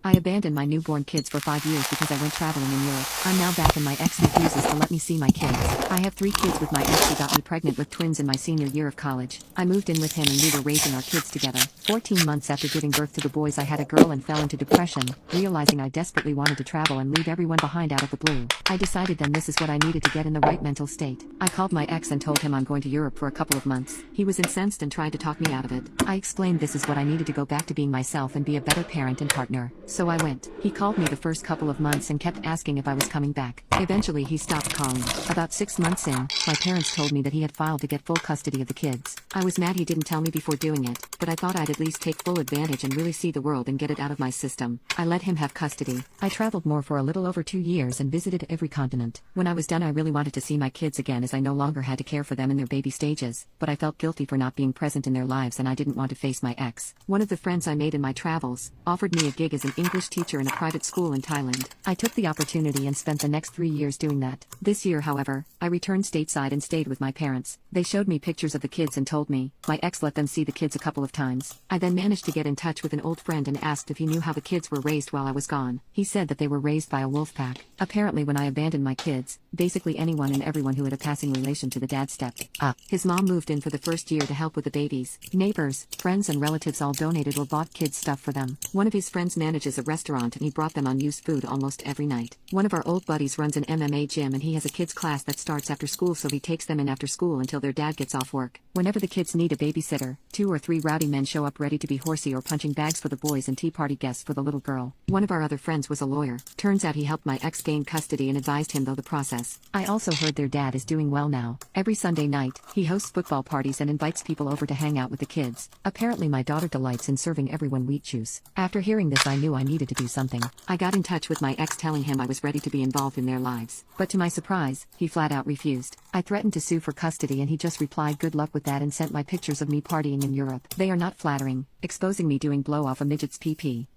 I abandoned my newborn kids for 5 years because I went traveling in Europe. I'm now back and my ex refuses to let me see my kids. I have 3 kids with my ex who got me pregnant with twins in my senior year of college. I moved in with him and we were raising our kids together. 14 months after giving birth to the boys I had a girl and fell into depression, realizing I desperately wanted to travel and leave everyone behind out of the blue. I decided then this is what I needed to get in the right mental state. I called my ex and told him I'm going to Europe for a couple of months. He was incensed and tried to talk me out of it. I explained this is what I needed to go back to being myself and be a better parent and partner. So I went. He called me the first couple of months and kept asking if I was coming back. Eventually he stopped calling. About 6 months in, my parents told me that he had filed to get full custody of the kids. I was mad he didn't tell me before doing it, but I thought I'd at least take full advantage and really see the world and get it out of my system. I let him have custody. I traveled more for a little over 2 years and visited every continent. When I was done I really wanted to see my kids again as I no longer had to care for them in their baby stages, but I felt guilty for not being present in their lives and I didn't want to face my ex. One of the friends I made in my travels offered me a gig as an English teacher in a private school in Thailand. I took the opportunity and spent the next 3 years doing that. This year, however, I returned stateside and stayed with my parents. They showed me pictures of the kids and told me my ex let them see the kids a couple of times. I then managed to get in touch with an old friend and asked if he knew how the kids were raised while I was gone. He said that they were raised by a wolf pack. Apparently when I abandoned my kids, basically anyone and everyone who had a passing relation to the dad stepped up. His mom moved in for the first year to help with the babies. Neighbors, friends and relatives all donated or bought kids stuff for them. One of his friends manages a restaurant and he brought them unused food almost every night. One of our old buddies runs an MMA gym and he has a kids class that starts after school, so he takes them in after school until their dad gets off work. Whenever the kids need a babysitter, 2 or 3 rowdy men show up ready to be horsey or punching bags for the boys and tea party guests for the little girl. One of our other friends was a lawyer. Turns out he helped my ex gain custody and advised him through the process. I also heard their dad is doing well now. Every Sunday night, he hosts football parties and invites people over to hang out with the kids. Apparently my daughter delights in serving everyone wheat juice. After hearing this I knew I needed to do something. I got in touch with my ex telling him I was ready to be involved in their lives. But to my surprise, he flat out refused. I threatened to sue for custody and he just replied good luck with that and sent my pictures of me partying in Europe. They are not flattering, exposing me doing blow off a midget's pee-pee.